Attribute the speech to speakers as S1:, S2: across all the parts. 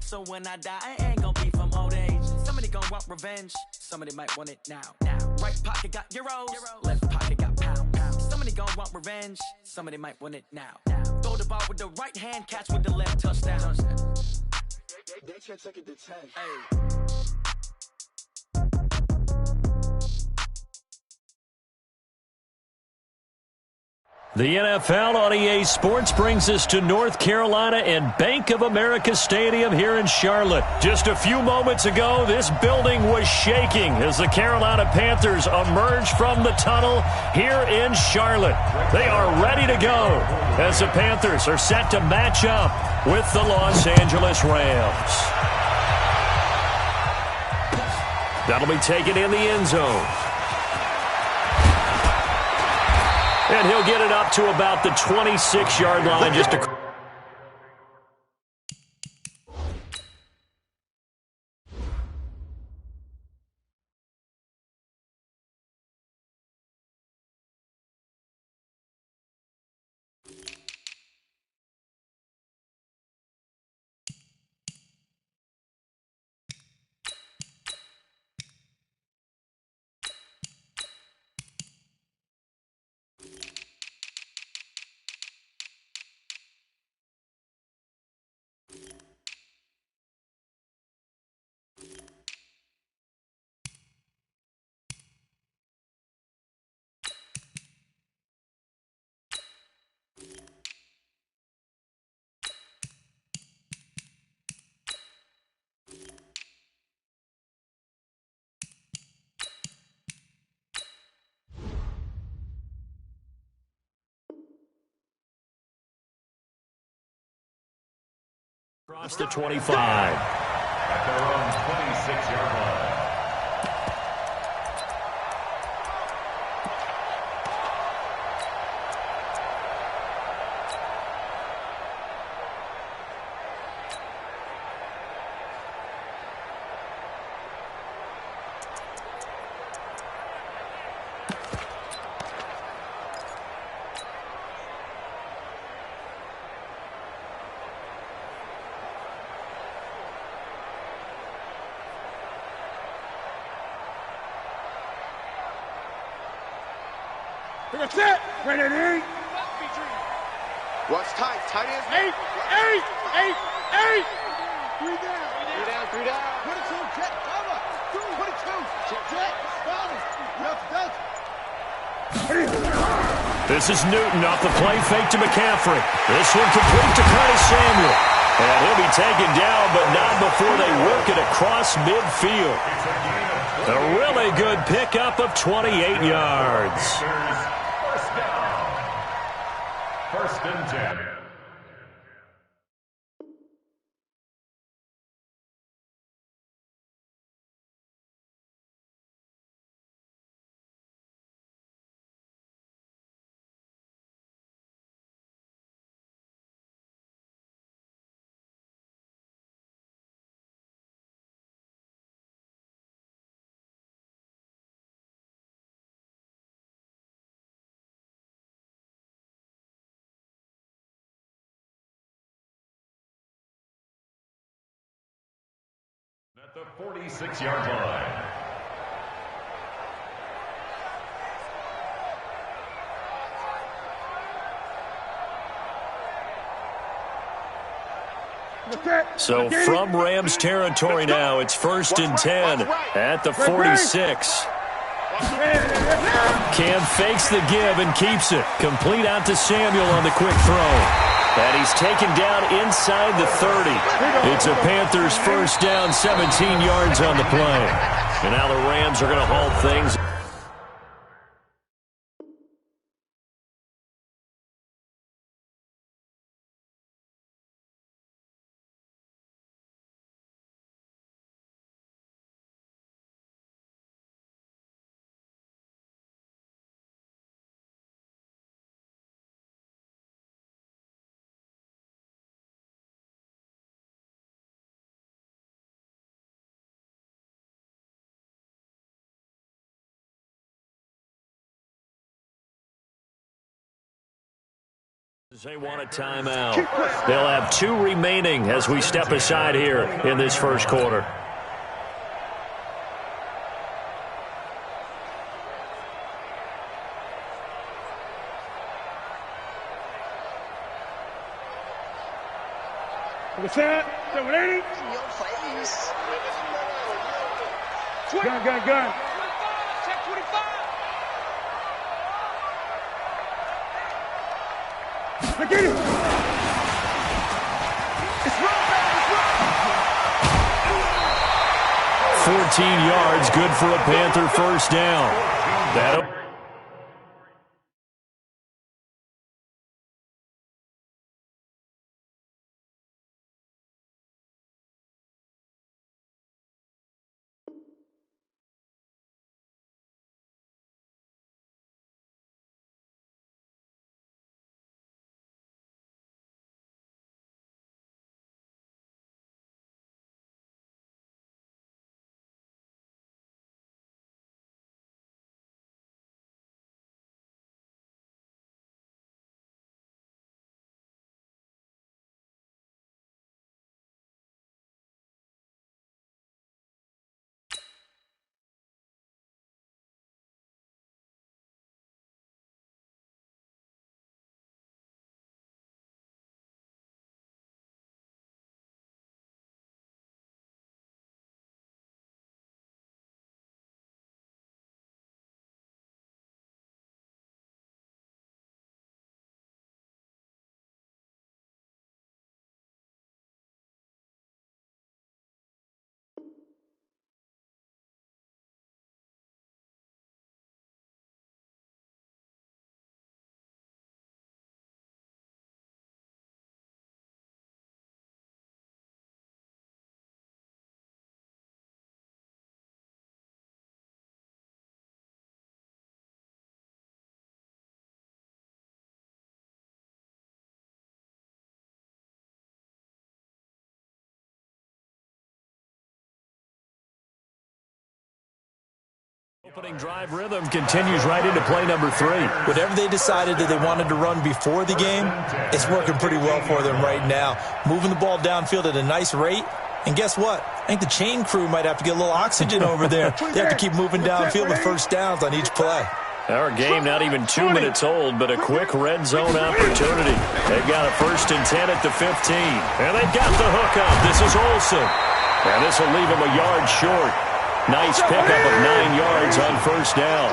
S1: So when I die, I ain't gonna be from old age. Somebody gonna want revenge, somebody might want it now. Right pocket got euros, left pocket got pound. Somebody gonna want revenge, somebody might want it now. Throw the ball with the right hand, catch with the left, touchdown. They should take it to 10. Hey.
S2: The NFL on EA Sports brings us to North Carolina and Bank of America Stadium here in Charlotte. Just a few moments ago, this building was shaking as the Carolina Panthers emerged from the tunnel here in Charlotte. They are ready to go as the Panthers are set to match up with the Los Angeles Rams. That'll be taken in the end zone. And he'll get it up to about the 26-yard line just to... Across the 25.
S3: At their own 26-yard line.
S4: That's it. Ready.
S5: Watch tight. Tight ends.
S4: Eight. 3 down.
S5: 3 down.
S4: 22. Check. Cover. 22. Check. Spotted.
S2: This is Newton off the play fake to McCaffrey. This one complete to Curtis Samuel. And he'll be taken down, but not before they work it across midfield. A really good pickup of 28 yards.
S3: First down. First and 10. At the 46-yard line.
S2: So from Rams territory now, it's 1st and 10 at the 46. Cam fakes the give and keeps it. Complete out to Samuel on the quick throw. And he's taken down inside the 30. It's a Panthers first down, 17 yards on the play. And now the Rams are going to halt things. They want a timeout. They'll have 2 remaining as we step aside here in this first quarter.
S4: What's that? 780? Gun. Check 25. Look at it. It's wrong, baby. It's wrong.
S2: 14 yards, good for a Panther first down. That'll... Opening drive rhythm continues right into play number 3.
S6: Whatever they decided that they wanted to run before the game, it's working pretty well for them right now. Moving the ball downfield at a nice rate. And guess what? I think the chain crew might have to get a little oxygen over there. They have to keep moving downfield with first downs on each play.
S2: Our game not even 2 minutes old, but a quick red zone opportunity. They've got a 1st and 10 at the 15. And they've got the hook up. This is Olsen. And this will leave him a yard short. Nice pickup of 9 yards on first down.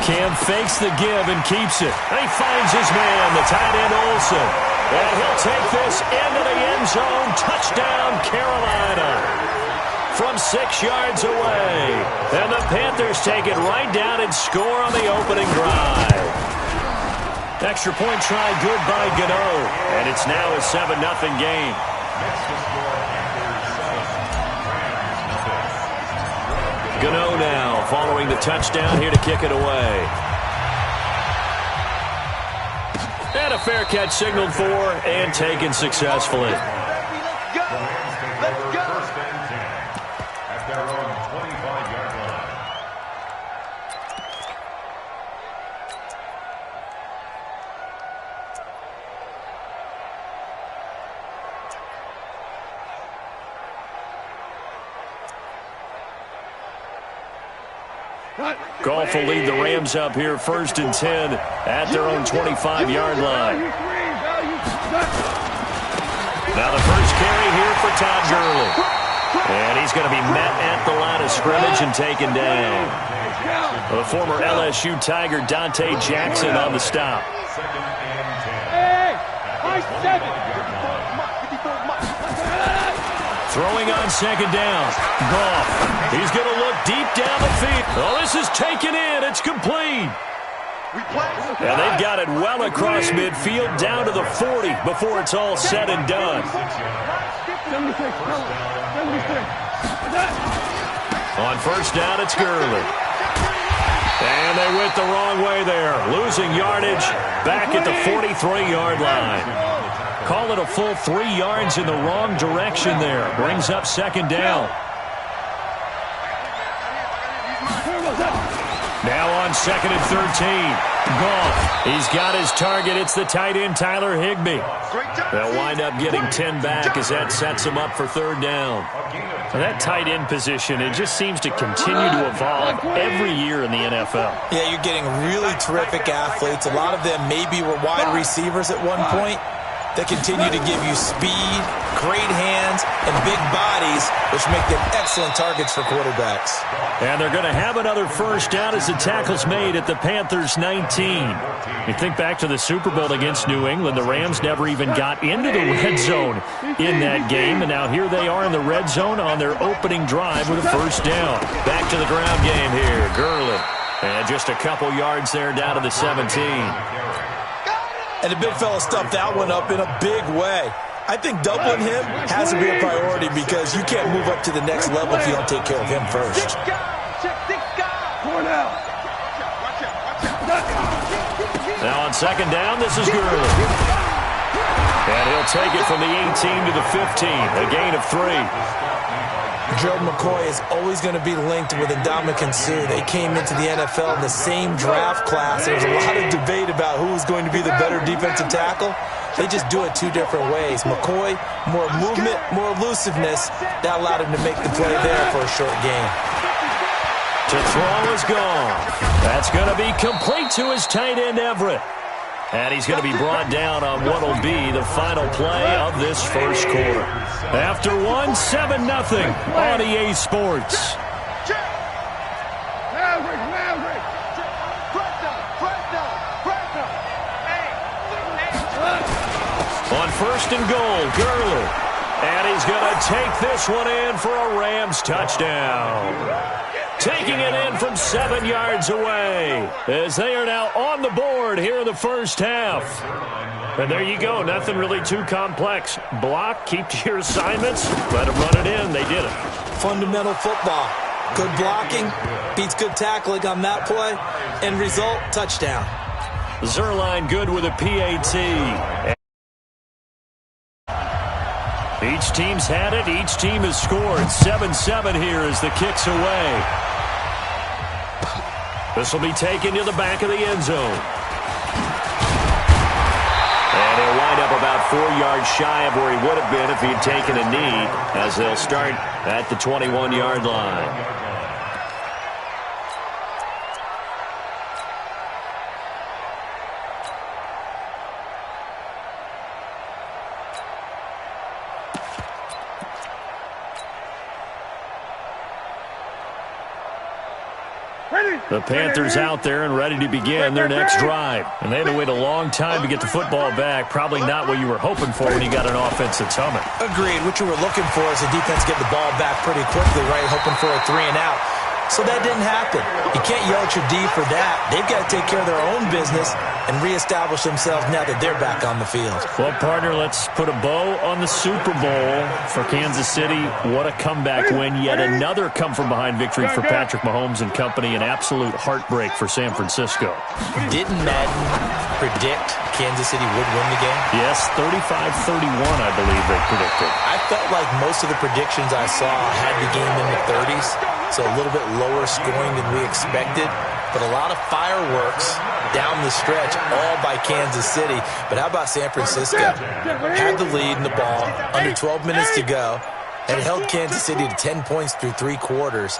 S2: Cam fakes the give and keeps it. He finds his man, the tight end Olsen. And he'll take this into the end zone. Touchdown, Carolina. From 6 yards away. And the Panthers take it right down and score on the opening drive. Extra point try good by Gano. And it's now a 7-0 game. Gano now following the touchdown here to kick it away. And a fair catch signaled for and taken successfully. Goff will lead the Rams up here 1st and 10 at their own 25-yard line. Now the first carry here for Todd Gurley. And he's going to be met at the line of scrimmage and taken down. The former LSU Tiger Dante Jackson on the stop. Throwing on 2nd down. Goff. He's going to look deep down the field. Oh, this is taken in. It's complete. And they've got it well across midfield down to the 40 before it's all said and done. On first down, it's Gurley. And they went the wrong way there. Losing yardage back at the 43-yard line. Call it a full 3 yards in the wrong direction there. Brings up 2nd down. on 2nd and 13. Gone. He's got his target. It's the tight end, Tyler Higbee. They'll wind up getting 10 back as that sets him up for 3rd down. Now that tight end position, it just seems to continue to evolve every year in the NFL.
S6: Yeah, you're getting really terrific athletes. A lot of them maybe were wide receivers at one point. They continue to give you speed, great hands, and big bodies, which make them excellent targets for quarterbacks.
S2: And they're going to have another first down as the tackle's made at the Panthers' 19. You think back to the Super Bowl against New England, the Rams never even got into the red zone in that game, and now here they are in the red zone on their opening drive with a first down. Back to the ground game here, Gurley. And just a couple yards there down to the 17.
S6: And the big fella stuffed that one up in a big way. I think doubling him has to be a priority because you can't move up to the next level if you don't take care of him first.
S2: Now on 2nd down, this is Gurley. And he'll take it from the 18 to the 15, a gain of 3.
S6: Gerald McCoy is always going to be linked with Ndamukong Suh. They came into the NFL in the same draft class. There's a lot of debate about who is going to be the better defensive tackle. They just do it 2 different ways. McCoy, more movement, more elusiveness. That allowed him to make the play there for a short gain.
S2: To throw is gone. That's going to be complete to his tight end, Everett. And he's going to be brought down on what will be the final play of this first quarter. After 1, 7-0 on EA Sports. On 1st and goal, Gurley. And he's going to take this one in for a Rams touchdown. Taking it in from 7 yards away as they are now on the board here in the first half. And there you go. Nothing really too complex. Block, keep to your assignments, let them run it in. They did it.
S6: Fundamental football. Good blocking beats good tackling on that play. End result, touchdown.
S2: Zerline good with a PAT. Each team's had it. Each team has scored. 7-7 here as the kick's away. This will be taken to the back of the end zone. And he'll wind up about 4 yards shy of where he would have been if he'd taken a knee, as they'll start at the 21-yard line. The Panthers out there and ready to begin their next drive. And they had to wait a long time to get the football back. Probably not what you were hoping for when you got an offense that's humming.
S6: Agreed. What you were looking for is the defense get the ball back pretty quickly, right? Hoping for a 3 and out. So that didn't happen. You can't yell at your D for that. They've got to take care of their own business and reestablish themselves now that they're back on the field.
S2: Well, partner, let's put a bow on the Super Bowl for Kansas City. What a comeback win. Yet another come-from-behind victory for Patrick Mahomes and company. An absolute heartbreak for San Francisco.
S6: Didn't Madden predict Kansas City would win the game?
S2: Yes, 35-31, I believe they predicted.
S6: I felt like most of the predictions I saw had the game in the 30s, so a little bit lower scoring than we expected. But a lot of fireworks down the stretch, all by Kansas City. But how about San Francisco? Had the lead in the ball, under 12 minutes to go, and held Kansas City to 10 points through 3 quarters.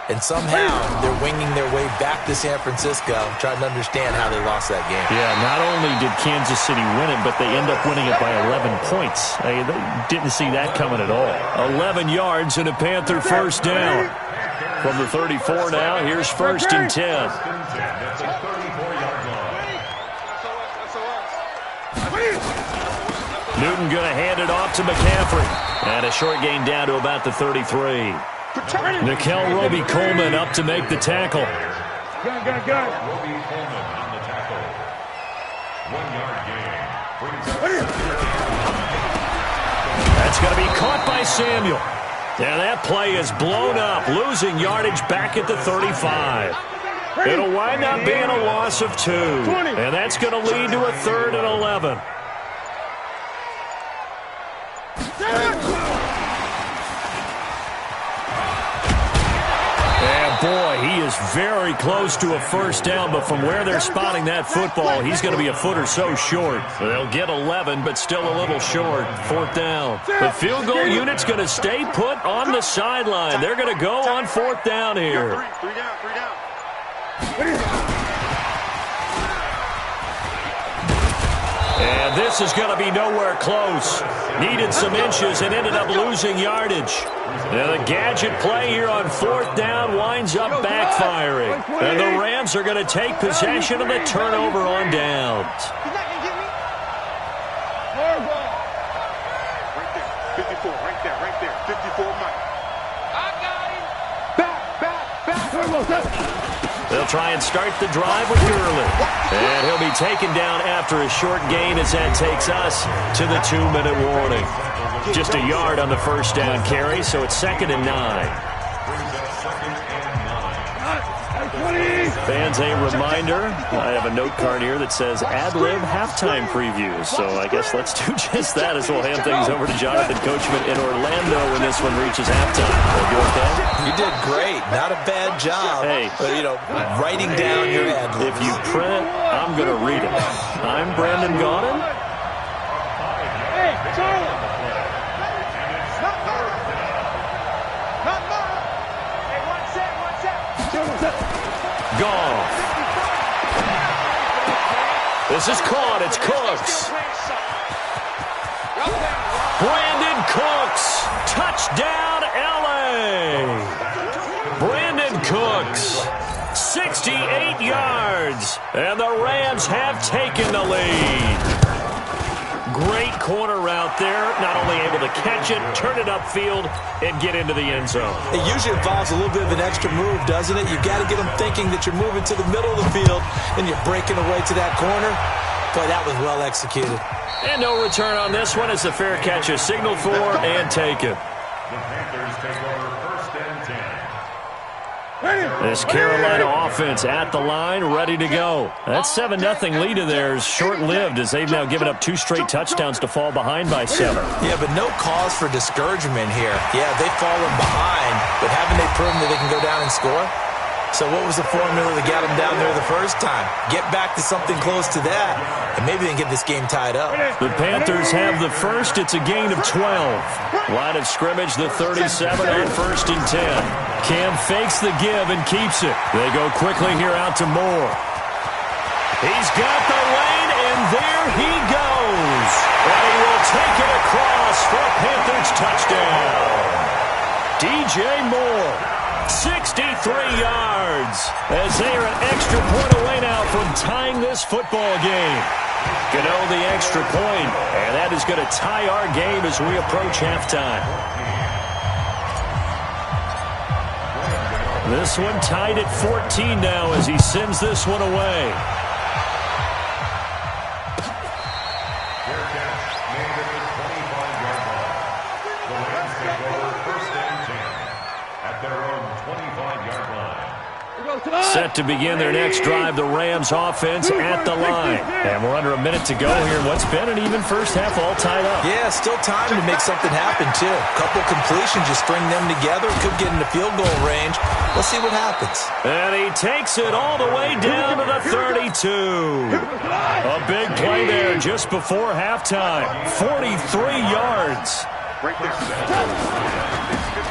S6: And somehow they're winging their way back to San Francisco, trying to understand how they lost that game.
S2: Yeah, not only did Kansas City win it, but they end up winning it by 11 points. They didn't see that coming at all. 11 yards and a Panther first down. From the 34 now, here's 1st and 10. Newton going to hand it off to McCaffrey. And a short gain down to about the 33. Nickel Roby-Coleman up to make the tackle.
S3: Roby Coleman on the tackle. 1 yard gain.
S2: That's going to be caught by Samuel. And that play is blown up, losing yardage back at the 35. It'll wind up being a loss of 2. And that's going to lead to a 3rd and 11. And boy, he is very close to a first down, but from where they're spotting that football, he's going to be a foot or so short. They'll get 11, but still a little short. Fourth down. The field goal unit's going to stay put on the sideline. They're going to go on fourth down here.
S5: Three down.
S2: And this is going to be nowhere close. Needed some inches and ended up losing yardage. And the gadget play here on fourth down winds up backfiring. And the Rams are going to take possession of the turnover on downs.
S4: He's not going to get me.
S5: Right there. 54, right there. 54, Mike.
S4: I got him. Back.
S2: They'll try and start the drive with Gurley. And he'll be taken down after a short gain as that takes us to the 2-minute warning. Just a yard on the first down carry, so it's 2nd and 9. Fans, a reminder, I have a note card here that says ad-lib halftime previews. So I guess let's do just that as we'll hand things over to Jonathan Coachman in Orlando when this one reaches halftime. You okay?
S6: You did great. Not a bad job.
S2: Hey.
S6: But, writing down your ad-libs.
S2: If you print it, I'm going to read it. I'm Brandon Gaudin.
S4: Hey, Charlie. Not mine. Hey, one set.
S2: Goff. This is caught. It's Cooks. Brandon Cooks. Touchdown, L.A. Brandon Cooks. 68 yards. And the Rams have taken the lead. Great corner route there. Not only able to catch it, turn it upfield, and get into the end zone.
S6: It usually involves a little bit of an extra move, doesn't it? You've got to get them thinking that you're moving to the middle of the field, and you're breaking away to that corner. Boy, that was well executed.
S2: And no return on this one as the fair catch is signaled for and taken.
S3: The Panthers take over 1st and 10.
S2: This Carolina offense at the line, ready to go. That 7-0 lead of theirs short-lived as they've now given up 2 straight touchdowns to fall behind by 7.
S6: Yeah, but no cause for discouragement here. Yeah, they've fallen behind, but haven't they proven that they can go down and score? So what was the formula that got them down there the first time? Get back to something close to that, and maybe they can get this game tied up.
S2: The Panthers have the first. It's a gain of 12. Line of scrimmage, the 37 on 1st and 10. Cam fakes the give and keeps it. They go quickly here out to Moore. He's got the lane, and there he goes. And he will take it across for a Panthers touchdown. DJ Moore. 63 yards as they are an extra point away now from tying this football game. Gano the extra point, and that is going to tie our game as we approach halftime. This one tied at 14 now as he sends this one away. Set to begin their next drive, the Rams offense at the line. And we're under a minute to go here in what's been an even first half all tied up.
S6: Yeah, still time to make something happen, too. Couple completions, you string them together, could get into field goal range. We'll see what happens.
S2: And he takes it all the way down to the 32. A big play there just before halftime. 43 yards.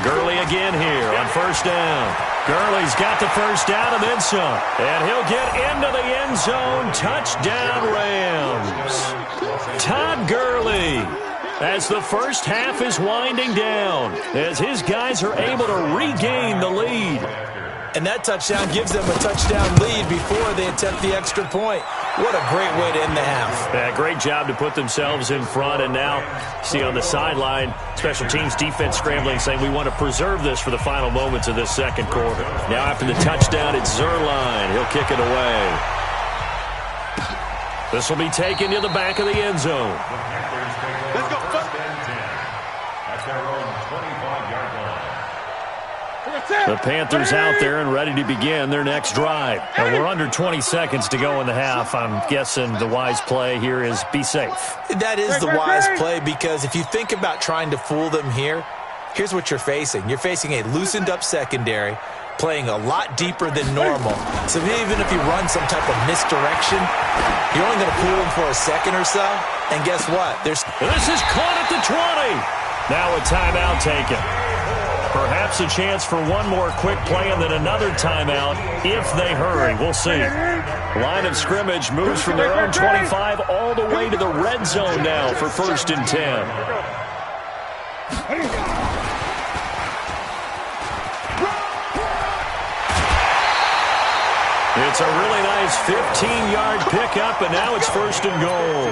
S2: Gurley again here on first down. Gurley's got the first down and then some. And he'll get into the end zone. Touchdown, Rams. Todd Gurley, as the first half is winding down, as his guys are able to regain the lead.
S6: And that touchdown gives them a touchdown lead before they attempt the extra point. What a great way to end the half.
S2: Yeah, great job to put themselves in front. And now, see on the sideline, special teams defense scrambling, saying we want to preserve this for the final moments of this second quarter. Now after the touchdown, it's Zerline. He'll kick it away. This will be taken to the back of the end zone.
S3: Let's go. 1st and 10 at their own 25-yard line.
S2: The Panthers out there and ready to begin their next drive. And we're under 20 seconds to go in the half. I'm guessing the wise play here is be safe.
S6: That is the wise play, because if you think about trying to fool them here, here's what you're facing. You're facing a loosened-up secondary, playing a lot deeper than normal. So even if you run some type of misdirection, you're only going to pull him for a second or so. And guess what? This
S2: is caught at the 20. Now a timeout taken. Perhaps a chance for one more quick play and then another timeout if they hurry. We'll see. Line of scrimmage moves from their own 25 all the way to the red zone now for 1st and 10. It's a really nice 15-yard pickup, and now it's 1st and goal.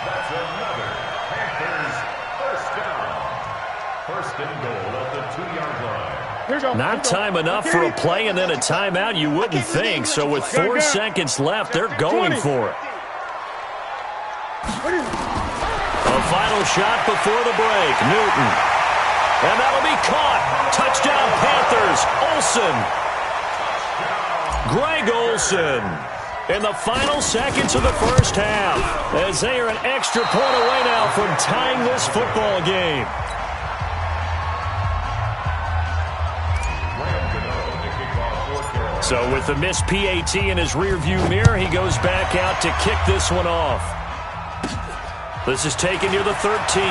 S3: That's another Panthers first down. 1st and goal at the 2-yard line.
S2: Not time enough for a play and then a timeout, you wouldn't think. So with 4 seconds left, they're going for it. A final shot before the break. Newton. And that'll be caught. Touchdown Panthers. Olsen. Greg Olsen in the final seconds of the first half as they are an extra point away now from tying this football game. So with the missed PAT in his rearview mirror, he goes back out to kick this one off. This is taken near the 13.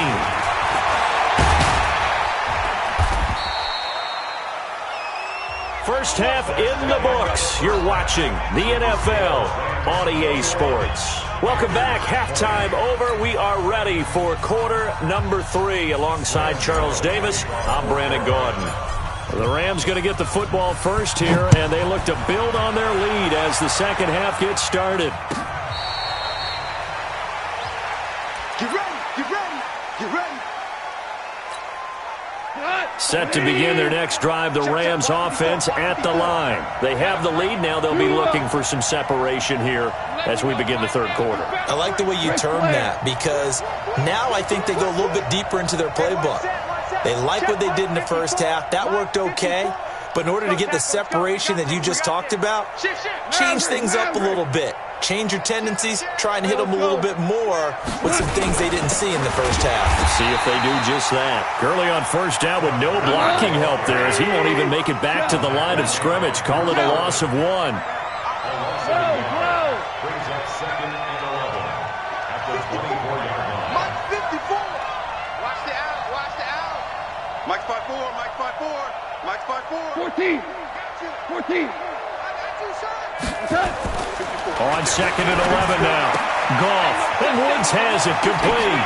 S2: First half in the books. You're watching the NFL on EA Sports. Welcome back. Halftime over. We are ready for quarter number 3 alongside Charles Davis. I'm Brandon Gaudin. The Rams going to get the football first here, and they look to build on their lead as the second half gets started.
S4: Get ready, get ready, get ready.
S2: Set to begin their next drive, the Rams offense at the line. They have the lead. Now they'll be looking for some separation here as we begin the third quarter.
S6: I like the way you term that because now I think they go a little bit deeper into their playbook. They like what they did in the first half. That worked okay. But in order to get the separation that you just talked about, change things up a little bit. Change your tendencies, try and hit them a little bit more with some things they didn't see in the first half.
S2: See if they do just that. Gurley on first down with no blocking help there as he won't even make it back to the line of scrimmage. Call it a loss of 1.
S3: Brings up 2nd and 11 at the 24-yard line.
S4: Mike 54. Watch the out, watch the out. Mike 54, Mike 54, Mike 54. 14. 14.
S2: On 2nd and 11 now. Goff. And Woods has it complete.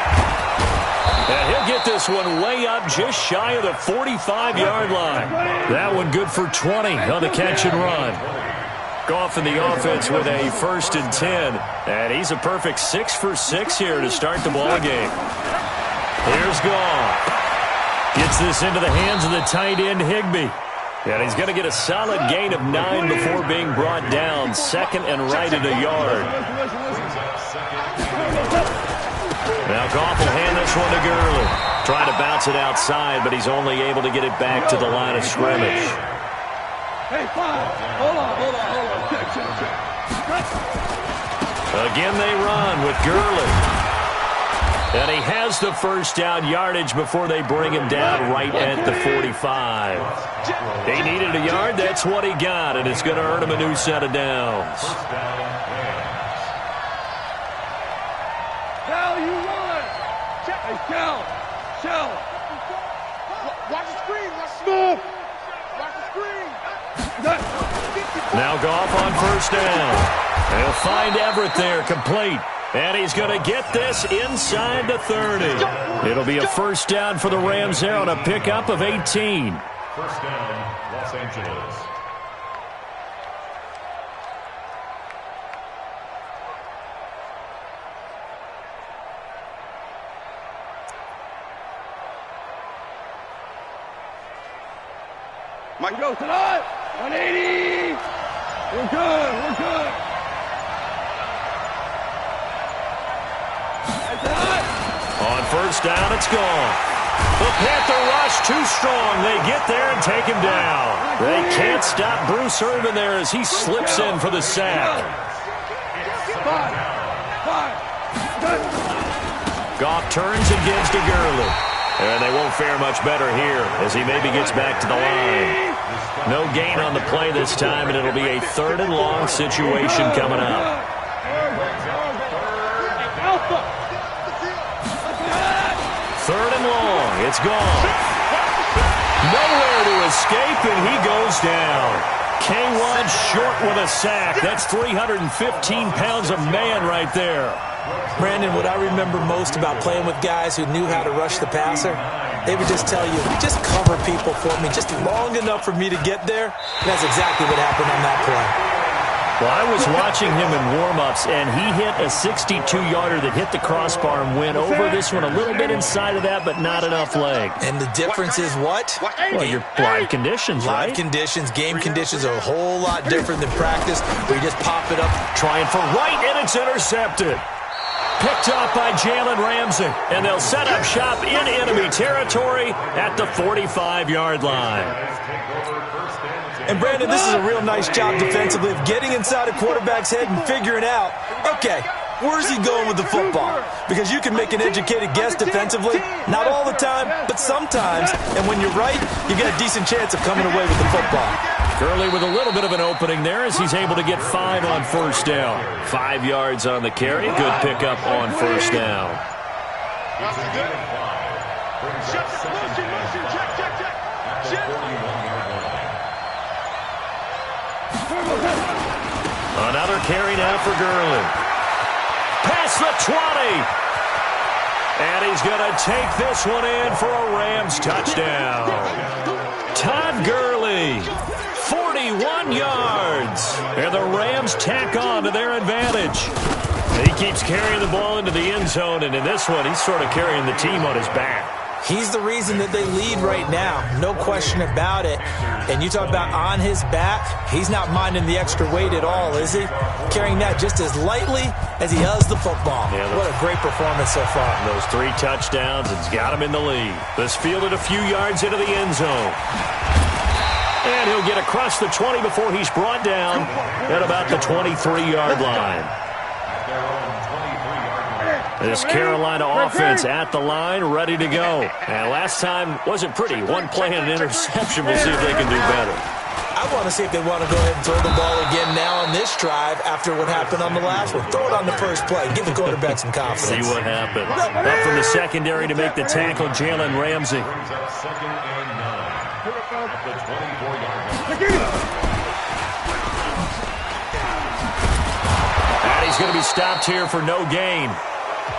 S2: And he'll get this one way up just shy of the 45-yard line. That one good for 20 on the catch and run. Goff in the offense with a 1st and 10. And he's a perfect 6 for 6 here to start the ball game. Here's Goff. Gets this into the hands of the tight end, Higbee. And he's going to get a solid gain of 9 before being brought down. 2nd and right at a yard. Now Goff will hand this one to Gurley. Trying to bounce it outside, but he's only able to get it back to the line of scrimmage.
S4: Hey, hold on.
S2: Again they run with Gurley. And he has the first down yardage before they bring him down right at the 45. He needed a yard. That's what he got, and it's going to earn him a new set of downs.
S4: Cal, you run. Hey, Cal. Watch the screen. Watch the screen.
S2: Now Goff on first down. He'll find Everett there, complete. And he's going to get this inside the 30. It'll be a first down for the Rams there on a pickup of 18.
S3: First down, Los Angeles.
S4: Mike, go tonight. 180. We're good.
S2: On first down, it's gone. The Panther rush too strong. They get there and take him down. They can't stop Bruce Irvin there as he slips in for the sack. Goff turns and gives to Gurley. And they won't fare much better here as he maybe gets back to the line. No gain on the play this time, and it'll be a 3rd and long situation coming up. 3rd and long. It's gone. Nowhere to escape, and he goes down. K1 short with a sack. That's 315 pounds of man right there.
S6: Brandon, what I remember most about playing with guys who knew how to rush the passer, they would just tell you, just cover people for me, just long enough for me to get there. And that's exactly what happened on that play.
S2: Well, I was watching him in warm-ups, and he hit a 62-yarder that hit the crossbar and went over this one a little bit inside of that, but not enough leg.
S6: And the difference is what?
S2: Well, your live conditions, right?
S6: Live conditions, game conditions are a whole lot different than practice, where you just pop it up.
S2: Trying for right, and it's intercepted. Picked up by Jalen Ramsey, and they'll set up shop in enemy territory at the 45-yard line.
S6: And, Brandon, this is a real nice job defensively of getting inside a quarterback's head and figuring out, okay, where's he going with the football? Because you can make an educated guess defensively, not all the time, but sometimes. And when you're right, you get a decent chance of coming away with the football.
S2: Gurley with a little bit of an opening there as he's able to get 5 on 1st down. 5 yards on the carry. Good pickup on 1st down. Another carry now for Gurley. Past the 20. And he's going to take this one in for a Rams touchdown. Todd Gurley, 41 yards. And the Rams tack on to their advantage. He keeps carrying the ball into the end zone, and in this one, he's sort of carrying the team on his back.
S6: He's the reason that they lead right now. No question about it. And you talk about on his back, he's not minding the extra weight at all, is he? Carrying that just as lightly as he does the football. Yeah, what a great performance so far.
S2: Those 3 touchdowns, it's got him in the lead. This fielded a few yards into the end zone. And he'll get across the 20 before he's brought down at about the 23-yard line. This Carolina offense at the line, ready to go. And last time wasn't pretty. One play and an interception. We'll see if they can do better.
S6: I want to see if they want to go ahead and throw the ball again now on this drive after what happened on the last one. Throw it on the first play. Give the quarterback some confidence.
S2: See what happens. Up from the secondary to make the tackle, Jalen Ramsey. And he's going to be stopped here for no gain.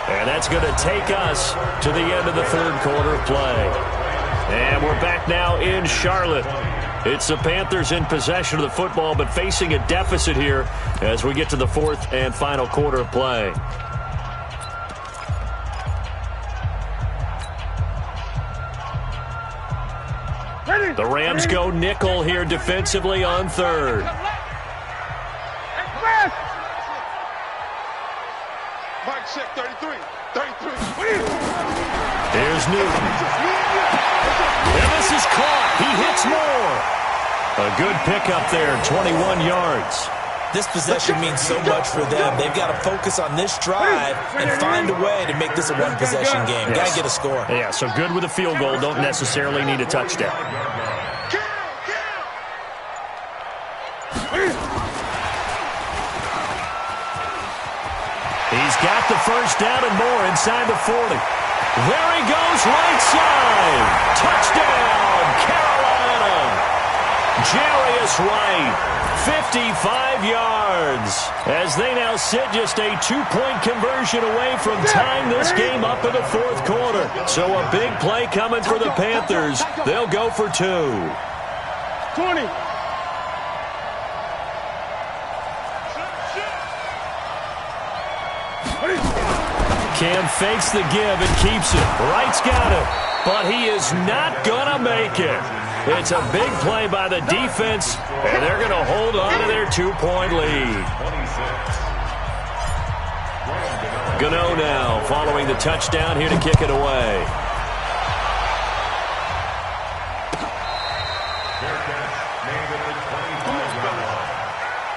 S2: And that's going to take us to the end of the 3rd quarter of play. And we're back now in Charlotte. It's the Panthers in possession of the football, but facing a deficit here as we get to the 4th and final quarter of play. The Rams go nickel here defensively on 3rd.
S5: Mike check 33.
S2: Here's Newton. And this is caught. He hits more. A good pickup there, 21 yards.
S6: This possession means so much for them. They've got to focus on this drive and find a way to make this a one-possession game.
S2: Yes.
S6: Got to get a score.
S2: Yeah, so good with a field goal. Don't necessarily need a touchdown. He's got the 1st down and more inside the 40. There he goes, right side. Touchdown, Carolina. Jarius Wright, 55 yards. As they now sit just a 2-point conversion away from tying this game up in the 4th quarter. So a big play coming for the Panthers. They'll go for 2.
S5: 20.
S2: Cam fakes the give and keeps it. Wright's got it, but he is not going to make it. It's a big play by the defense, and they're going to hold on to their 2-point lead. Gano now following the touchdown here to kick it away.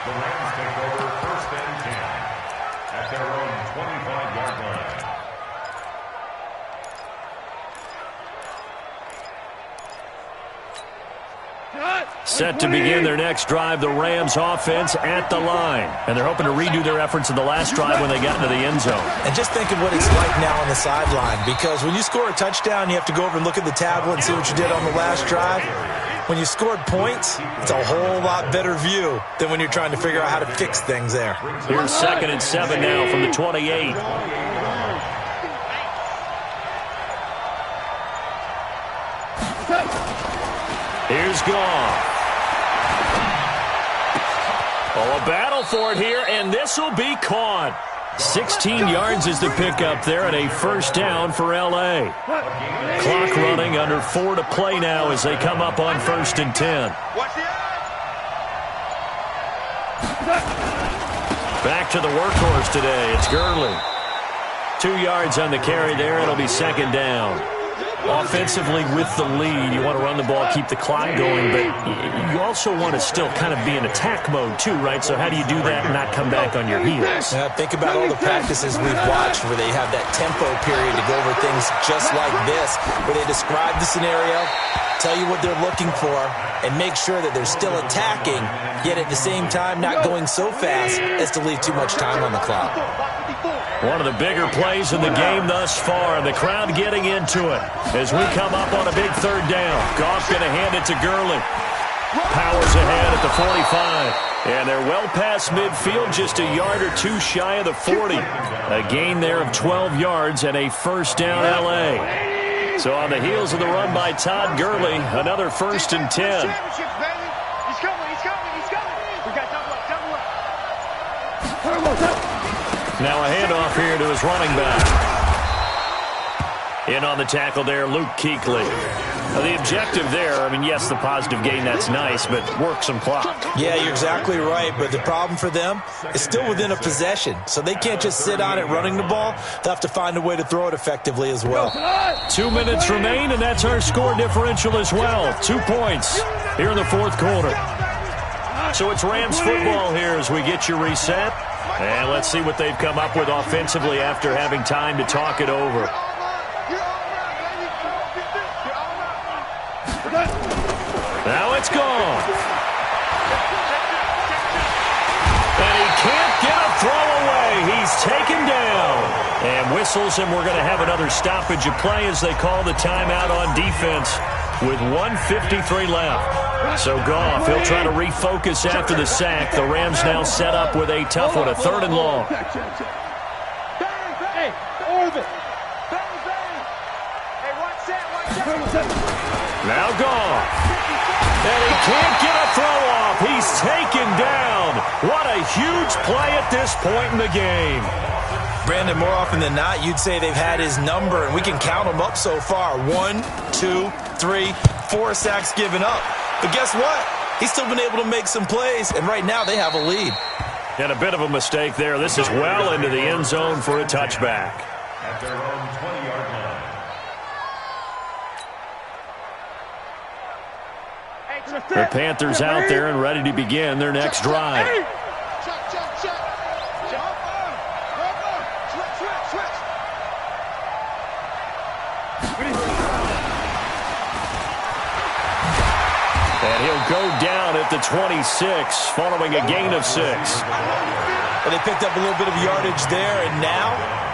S3: The Rams take over 1st and 10 at their own 25-yard line.
S2: set to begin their next drive. The Rams offense at the line. And they're hoping to redo their efforts in the last drive when they got into the end zone.
S6: And just think of what it's like now on the sideline, because when you score a touchdown, you have to go over and look at the tablet and see what you did on the last drive. When you scored points, it's a whole lot better view than when you're trying to figure out how to fix things there.
S2: Here's 2nd and 7 now from the 28. Here's Goff. Oh, a battle for it here, and this will be caught. 16 yards is the pickup there, and a first down for L.A. Clock running, under 4 to play now as they come up on 1st and 10. Back to the workhorse today. It's Gurley. 2 yards on the carry there. It'll be 2nd down. Offensively with the lead, you want to run the ball, keep the clock going, but you also want to still kind of be in attack mode too, right? So how do you do that and not come back on your heels?
S6: Think about all the practices we've watched where they have that tempo period to go over things just like this, where they describe the scenario, tell you what they're looking for, and make sure that they're still attacking, yet at the same time not going so fast as to leave too much time on the clock.
S2: One of the bigger plays in the game thus far, and the crowd getting into it as we come up on a big 3rd down. Goff going to hand it to Gurley. Powers ahead at the 45. And they're well past midfield, just a yard or two shy of the 40. A gain there of 12 yards and a first down L.A. So on the heels of the run by Todd Gurley, another 1st and 10.
S5: He's coming. We got double up.
S2: Now a handoff here to his running back. In on the tackle there, Luke Kuechly. The objective there, I mean, yes, the positive gain, that's nice, but work some clock.
S6: Yeah, you're exactly right, but the problem for them is still within a possession, so they can't just sit on it running the ball. They'll have to find a way to throw it effectively as well.
S2: 2 minutes remain, and that's our score differential as well. 2 points here in the 4th quarter. So it's Rams football here as we get you reset. And let's see what they've come up with offensively after having time to talk it over. Now it's gone. And he can't get a throw away. He's taken down. And whistles, and we're going to have another stoppage of play as they call the timeout on defense with 1:53 left. So Goff, he'll try to refocus after the sack. The Rams now set up with a tough one, a 3rd and long. Now Goff. And he can't get a throw off. He's taken down. What a huge play at this point in the game.
S6: Brandon, more often than not, you'd say they've had his number, and we can count them up so far. 1, 2, 3, 4 sacks given up. But guess what? He's still been able to make some plays, and right now they have a lead.
S2: And a bit of a mistake there. This is well into the end zone for a touchback.
S3: At their own 20-yard line.
S2: The Panthers out there and ready to begin their next drive. And he'll go down at the 26 following a gain of 6.
S6: Well, they picked up a little bit of yardage there, and now,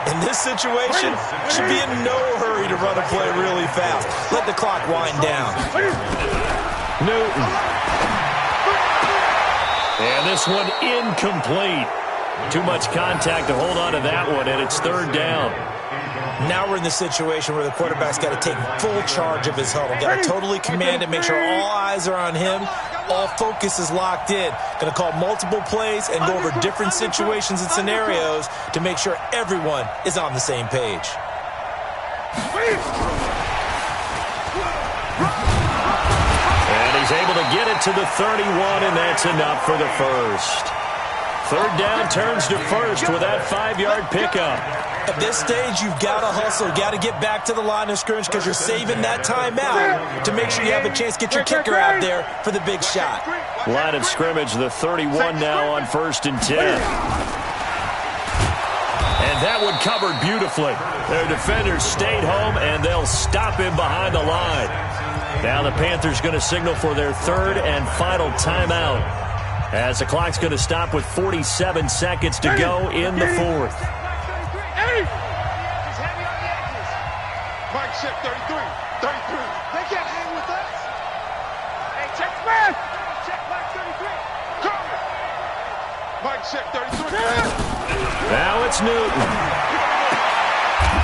S6: in this situation, should be in no hurry to run a play really fast. Let the clock wind down.
S2: Newton. And this one incomplete. Too much contact to hold on to that one, and it's 3rd down.
S6: Now we're in the situation where the quarterback's got to take full charge of his huddle. Got to totally command it, make sure all eyes are on him. All focus is locked in. Going to call multiple plays and go over different situations and scenarios to make sure everyone is on the same page.
S2: And he's able to get it to the 31, and that's enough for the first. 3rd down turns to 1st with that 5-yard pickup.
S6: At this stage, you've got to hustle, got to get back to the line of scrimmage because you're saving that timeout to make sure you have a chance to get your kicker out there for the big shot.
S2: Line of scrimmage, the 31 now on 1st and 10. And That one covered beautifully. Their defenders stayed home, and they'll stop him behind the line. Now the Panthers going to signal for their third and final timeout, as the clock's going to stop with 47 seconds to go in the fourth.
S5: Mike check 33. 33. They can't hang with us. Hey, check man. Check Mike 33. Come. Mike check 33.
S2: Now it's Newton.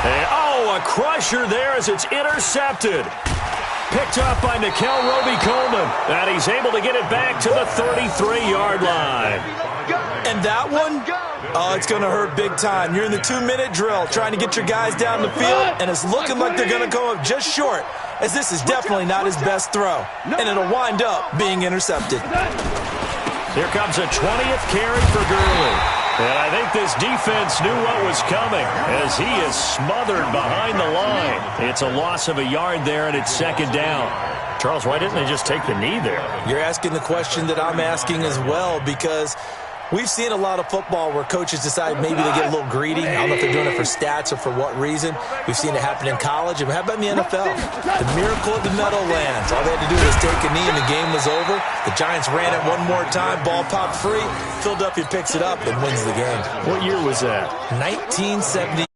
S2: And, a crusher there as it's intercepted. Picked up by Nickel Roby-Coleman. And he's able to get it back to the 33-yard line.
S6: And that one, it's going to hurt big time. You're in the 2-minute drill trying to get your guys down the field, and it's looking like they're going to go up just short, as this is definitely not his best throw. And it'll wind up being intercepted.
S2: Here comes a 20th carry for Gurley. And I think this defense knew what was coming, as he is smothered behind the line. It's a loss of a yard there, and it's second down.
S7: Charles, why didn't they just take the knee there?
S6: You're asking the question that I'm asking as well, because we've seen a lot of football where coaches decide maybe they get a little greedy. I don't know if they're doing it for stats or for what reason. We've seen it happen in college, and how about in the NFL? The miracle of the Meadowlands. All they had to do was take a knee, and the game was over. The Giants ran it one more time. Ball popped free. Philadelphia picks it up and wins the game.
S2: What year was that?
S6: 1970.